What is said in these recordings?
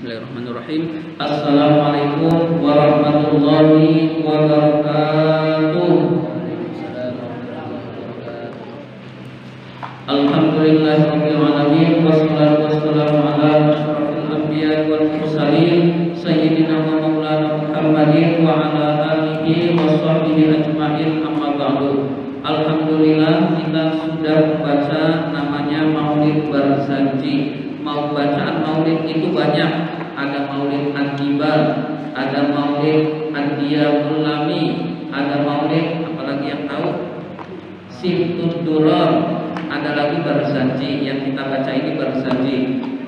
Bismillahirrahmanirrahim. Assalamualaikum warahmatullahi wabarakatuh. Alhamdulillahirabbil alamin wassalatu wassalamu ala asyrafil anbiya'i wal mursalin sayyidina wa maulana Muhammadin wa ala alihi wa sahbihi ajma'in, amma ba'du. Alhamdulillah kita sudah membaca namanya Maulid Barzanji. Mau bacaan maulid itu banyak, ada maulid An-Nibal, ada maulid An-Diyabul Lami, ada maulid apalagi yang tahu Simtud Durar, ada lagi Barzanji. Yang kita baca ini Barzanji.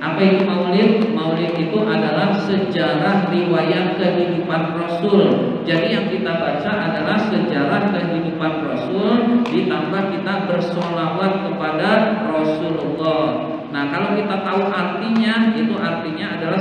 Apa itu maulid? Maulid itu adalah sejarah riwayat kehidupan Rasul. Jadi yang kita baca adalah sejarah kehidupan Rasul, ditambah kita bersolawat kepada Rasulullah. Nah, kalau kita tahu artinya, itu artinya adalah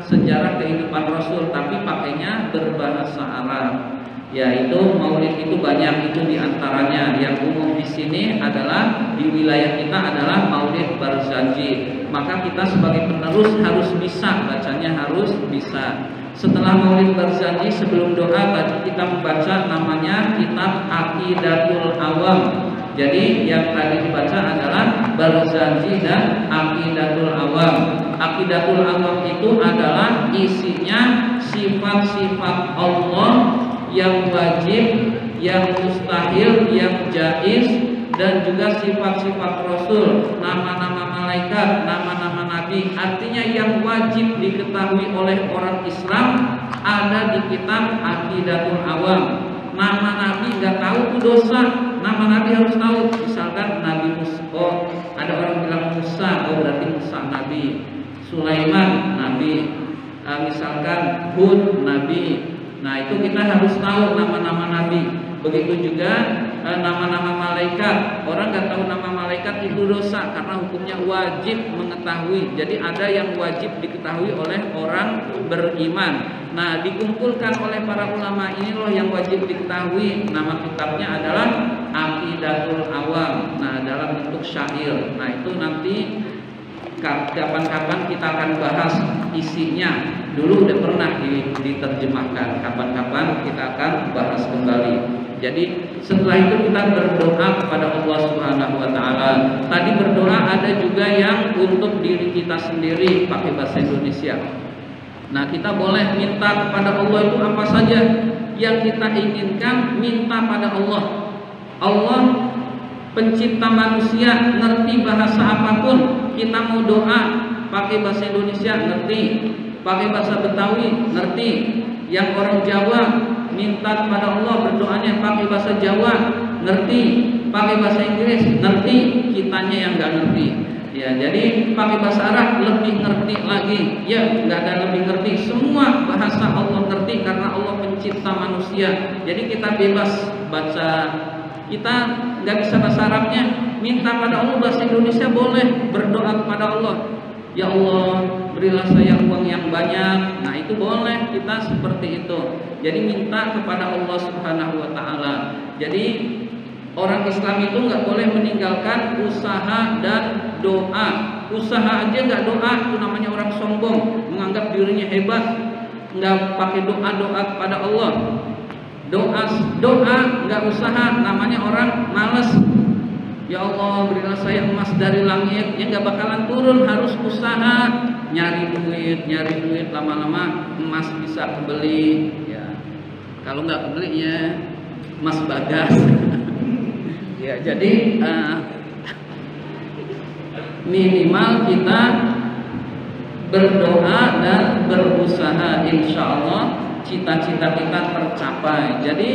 sejarah kehidupan Rasul, tapi pakainya berbahasa Arab. Yaitu maulid itu banyak, itu diantaranya yang umum di sini adalah di wilayah kita adalah Maulid Barzanji. Maka kita sebagai penerus harus bisa bacanya, harus bisa. Setelah Maulid Barzanji, sebelum doa tadi kita membaca namanya kitab Aqidatul Awam. Jadi yang tadi dibaca adalah Barzanji dan Aqidatul Awam. Aqidatul Awam itu adalah isinya sifat-sifat Allah yang wajib, yang mustahil, yang jaiz, dan juga sifat-sifat Rasul, nama-nama malaikat, nama-nama nabi. Artinya yang wajib diketahui oleh orang Islam ada di kitab Aqidatul Awam. Nama nabi nggak tahu itu dosa. Nama nabi harus tahu. Misalkan Nabi Musa, oh ada orang bilang Musa, oh berarti Musa nabi. Sulaiman nabi. Misalkan Hud nabi. Nah itu kita harus tahu nama-nama nabi. Begitu juga nama-nama malaikat. Orang nggak tahu nama malaikat itu dosa karena hukumnya wajib mengetahui. Jadi ada yang wajib diketahui oleh orang beriman. Nah dikumpulkan oleh para ulama ini loh yang wajib diketahui. Nama kitabnya adalah Aqidatul Awam. Nah dalam bentuk syair. Nah itu nanti kapan-kapan kita akan bahas isinya. Dulu udah pernah diterjemahkan. Kapan-kapan kita akan bahas kembali. Jadi setelah itu kita berdoa kepada Allah Subhanahu wa taala. Tadi berdoa ada juga yang untuk diri kita sendiri pakai bahasa Indonesia. Nah, kita boleh minta kepada Allah itu apa saja yang kita inginkan, minta pada Allah. Allah pencipta manusia, ngerti bahasa apapun. Kita mau doa pakai bahasa Indonesia ngerti, pakai bahasa Betawi ngerti. Yang orang Jawa minta kepada Allah berdoanya pakai bahasa Jawa ngerti, pakai bahasa Inggris ngerti, kitanya yang nggak ngerti. Ya, jadi pakai bahasa Arab lebih ngerti lagi. Ya, nggak ada lebih ngerti. Semua bahasa Allah ngerti karena Allah pencipta manusia. Jadi kita bebas baca. Kita nggak bisa bahasa Arabnya, minta pada Allah bahasa Indonesia boleh. Berdoa kepada Allah, ya Allah berilah saya uang yang banyak. Nah itu boleh kita seperti itu. Jadi minta kepada Allah Subhanahu wa taala. Jadi orang Islam itu nggak boleh meninggalkan usaha dan doa. Usaha aja nggak doa itu namanya orang sombong, menganggap dirinya hebat, nggak pakai doa kepada Allah. Doa nggak usaha namanya orang malas. Ya Allah berilah saya emas dari langit, ya nggak bakalan turun, harus usaha nyari duit lama-lama emas bisa kebeli. Ya kalau nggak kebeli ya emas bagas. Ya jadi minimal kita berdoa dan berusaha, insya Allah cita-cita kita tercapai. Jadi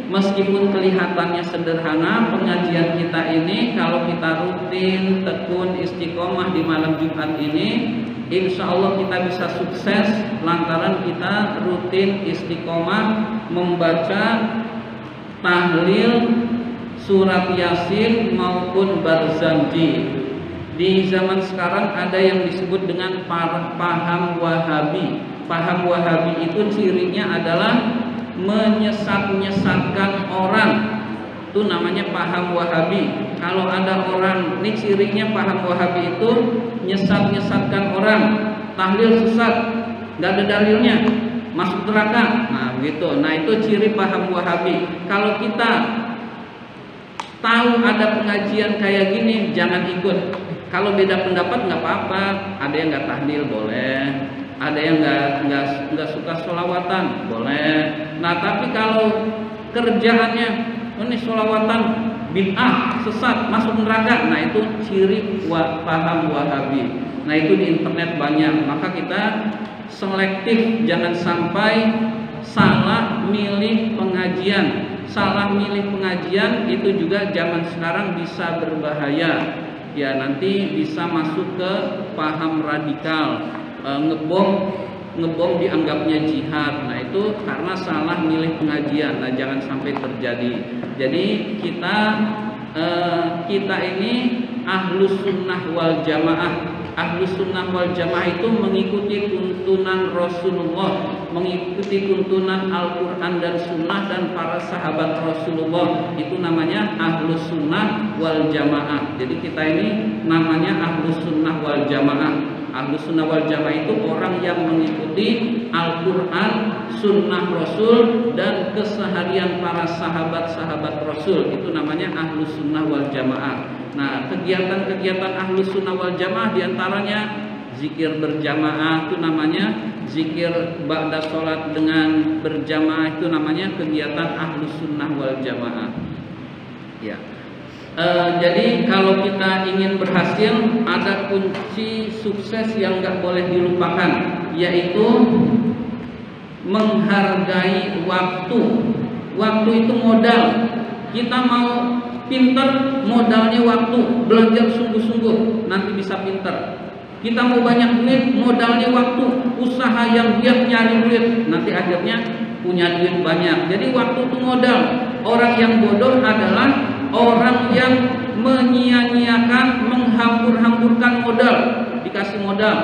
meskipun kelihatannya sederhana, pengajian kita ini kalau kita rutin, tekun, istiqomah di malam Jumat ini, insya Allah kita bisa sukses lantaran kita rutin istiqomah membaca tahlil surat Yasin maupun Barzanji. Di zaman sekarang ada yang disebut dengan paham Wahabi. Paham Wahabi itu cirinya adalah menyesat-nyesatkan orang. Itu namanya paham Wahabi. Kalau ada orang, ini cirinya paham Wahabi itu nyesat-nyesatkan orang. tahlil sesat, nggak ada dalilnya, masuk neraka. Nah begitu. Nah itu ciri paham Wahabi. Kalau kita tahu ada pengajian kayak gini, jangan ikut. Kalau beda pendapat nggak apa-apa. Ada yang nggak tahlil boleh, ada yang nggak suka sholawatan boleh. Nah tapi kalau kerjaannya ini sholawatan bid'ah, sesat, masuk neraka, nah itu ciri paham Wahabi. Nah itu di internet banyak. Maka kita selektif, jangan sampai salah milih pengajian. Salah milih pengajian itu juga zaman sekarang bisa berbahaya. Ya nanti bisa masuk ke paham radikal, ngebom dianggapnya jihad. Nah itu karena salah milih pengajian. Nah jangan sampai terjadi. Jadi kita ini ahlus sunnah wal jamaah. Ahlus sunnah wal jamaah itu mengikuti tuntunan Rasulullah, mengikuti tuntunan Al-Quran dan Sunnah dan para sahabat Rasulullah. Itu namanya ahlus sunnah wal jamaah. Jadi kita ini namanya ahlus sunnah wal jamaah. Ahlus sunnah wal jamaah itu orang yang mengikuti Al-Quran, Sunnah Rasul dan keseharian para sahabat-sahabat Rasul. Itu namanya ahlus sunnah wal jamaah. Nah kegiatan-kegiatan ahlus sunnah wal jamaah diantaranya zikir berjamaah, itu namanya zikir ba'da sholat dengan berjamaah, itu namanya kegiatan ahlus sunnah wal jamaah. Ya. Jadi kalau kita ingin berhasil, ada kunci sukses yang nggak boleh dilupakan, yaitu menghargai waktu. Waktu itu modal. Kita mau pinter, modalnya waktu. Belajar sungguh-sungguh, nanti bisa pinter. Kita mau banyak duit, modalnya waktu. Usaha yang giat nyari duit, nanti akhirnya punya duit banyak. Jadi waktu itu modal. Orang yang bodoh adalah orang yang menyia-nyiakan, menghambur-hamburkan modal. Dikasih modal,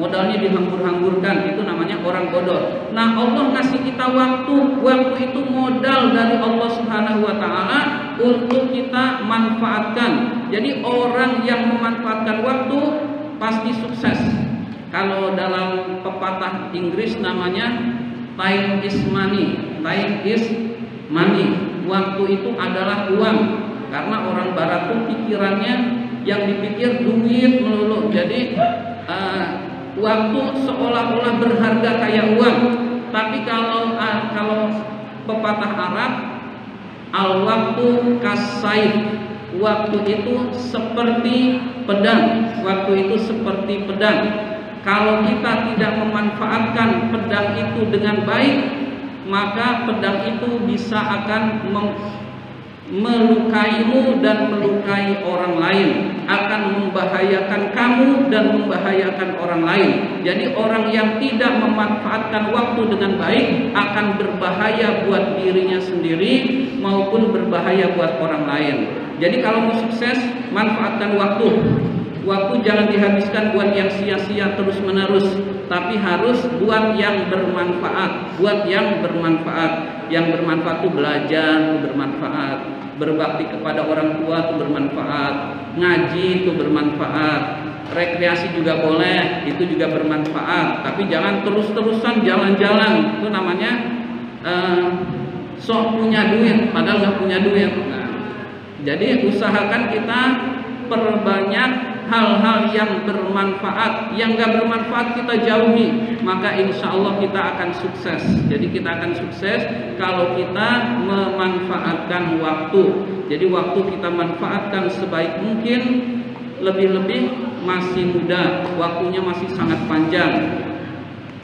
modalnya dihambur-hamburkan, itu namanya orang bodoh. Nah Allah kasih kita waktu. Waktu itu modal dari Allah Subhanahu wa ta'ala untuk kita manfaatkan. Jadi orang yang memanfaatkan waktu pasti sukses. Kalau dalam pepatah Inggris namanya time is money. Time is money. Waktu itu adalah uang. Karena orang barat tuh pikirannya yang dipikir duit melulu. Jadi waktu seolah-olah berharga kayak uang. Tapi kalau pepatah Arab, al-waktu kas-saif, waktu itu seperti pedang. Waktu itu seperti pedang. Kalau kita tidak memanfaatkan pedang itu dengan baik, maka pedang itu bisa akan melukaimu dan melukai orang lain, akan membahayakan kamu dan membahayakan orang lain. Jadi orang yang tidak memanfaatkan waktu dengan baik akan berbahaya buat dirinya sendiri maupun berbahaya buat orang lain. Jadi kalau mau sukses, manfaatkan waktu. Waktu jangan dihabiskan buat yang sia-sia terus-menerus, tapi harus buat yang bermanfaat. Buat yang bermanfaat. Yang bermanfaat itu belajar, itu bermanfaat. Berbakti kepada orang tua itu bermanfaat. Ngaji itu bermanfaat. Rekreasi juga boleh, itu juga bermanfaat. Tapi jangan terus-terusan jalan-jalan. Itu namanya sok punya duit, padahal nggak punya duit. Nah, jadi usahakan kita perbanyak hal-hal yang bermanfaat. Yang gak bermanfaat kita jauhi, maka insya Allah kita akan sukses. Jadi kita akan sukses kalau kita memanfaatkan waktu. Jadi waktu kita manfaatkan sebaik mungkin. Lebih-lebih masih muda, waktunya masih sangat panjang,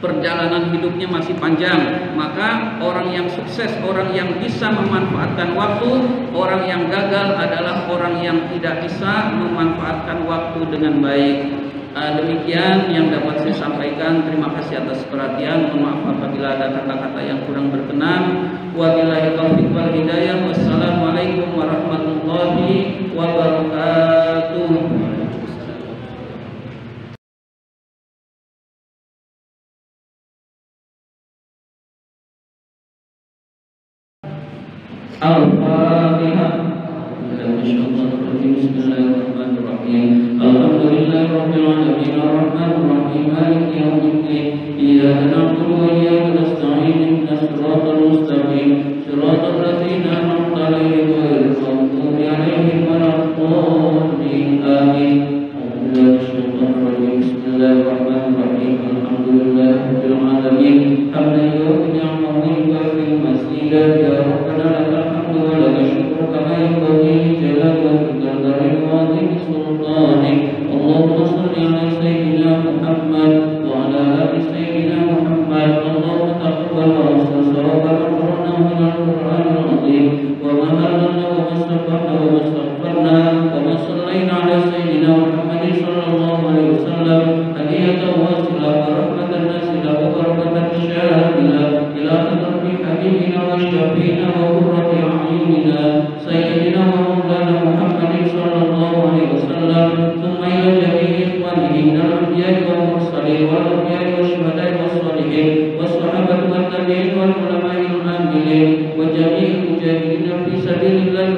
perjalanan hidupnya masih panjang. Maka orang yang sukses, orang yang bisa memanfaatkan waktu. Orang yang gagal adalah orang yang tidak bisa memanfaatkan waktu dengan baik. Demikian yang dapat saya sampaikan. Terima kasih atas perhatian. Mohon maaf apabila ada kata-kata yang kurang berkenan. Wabillahi taufiq wal hidayah. Wassalamualaikum warahmatullahi wabarakatuh. Al-Fatihah. Bismillahirrahmanirrahim. Alhamdulillahirabbil alamin arrahmanirrahim maliki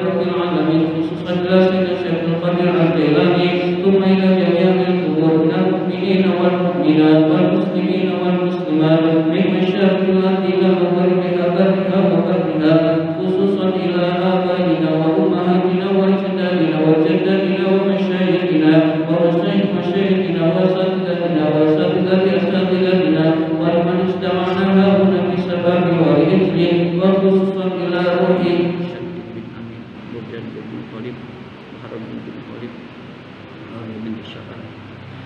rabbil alamin, khususan ila sayyidina Syekhul Qadir Al-Jailani, thumma ila jami'il qubur minal mu'minina wal mu'minat wal muslimina wal muslimat min masyariqil ardi ila magharibiha barriha wa barriha, khususan ila abaina wa ummahatina wa ajdadina wa jaddatina wa masyayikhina wa masyayikhina wa asatidatina wa asatidati asatidatina wa liman istama'na hauna bi sababi wa ijli, wa khususan ila ruhi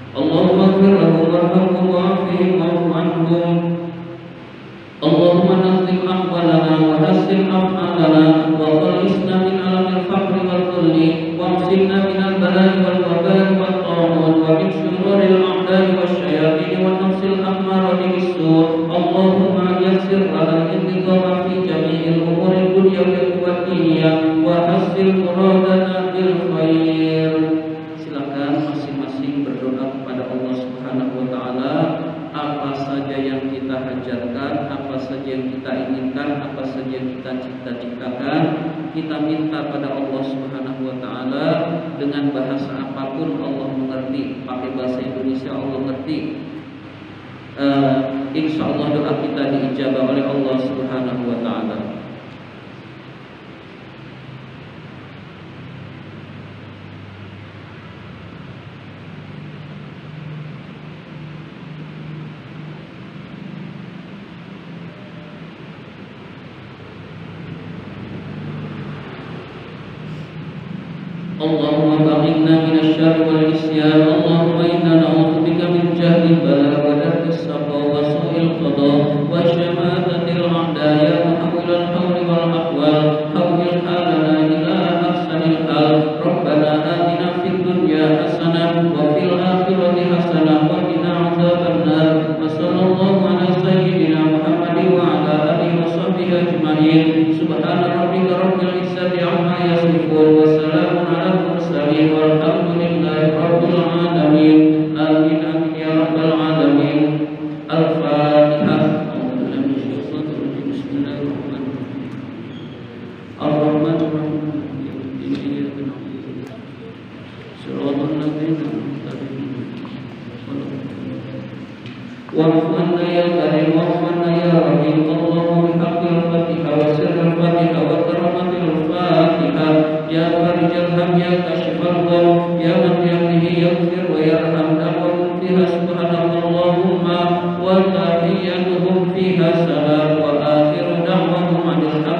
Allahumma ighfir lahum warhamhum wa'afihim wa'fu anhum. Allahumma nazzil ahwalana wa hassin af'alana wa khalisna min alamil faqri wal dhulli wa amsilna min al-bala'i wal wabari wal ta'un wa min syururil a'da'i wasyayatin wa nafsil ammarati bis-su'. Allahumma yassir lana al-intiqama fi jami'il umuri dunyawiyya wa diniyya wa hassil muradana bil khair. Silakan masing-masing berdoa kepada Allah Subhanahu wa taala apa saja yang kita hajatkan, apa saja yang kita inginkan, apa saja yang kita cita-citakan, kita minta pada Allah Subhanahu wa taala dengan bahasa apapun Allah mengerti. Pakai bahasa Indonesia Allah ngerti. Insyaallah doa kita diijabah oleh Allah Subhanahu wa taala. Allahumma ba'idna minasyarri wal isyan. Allahumma inna na'udzubika min jahdil bala wa darkis saqa wa su'il qada wa syamatatil a'da. Ya muhawwilal hawli wal aqwal, hawwil halana ila ahsanil hal. Rabbana atina fid dunya hasanah wa fil akhirati hasanah wa qina adzabannar. Wa sallallahu ala sayyidina Muhammadin wa ala alihi wa sahbihi ajma'in. Subhana rabbika rabbil izzati amma yasifun wa salamun walhamdulillahi rabbil alamin. Amin amin ya rabbal alamin. Al-Fatihah. Bismillahirrahmanirrahim. Ar-Rahmanir-Rahim. Shiratal ladzina an'amta alaihim. Wa'fu anna ya karim wa'fu anna ya rahim. Allahumma bihaqqil Fatihah wa sirril Fatihah wa karamatil Fatihah. Ya farijal ham ya kashifal gham ya man bi'amrihi yaghfir wa yarham. Da'wahum fiha subhanallahumma wa tahiyyatuhum fiha salam wa akhiru da'wahum alhamdulillah.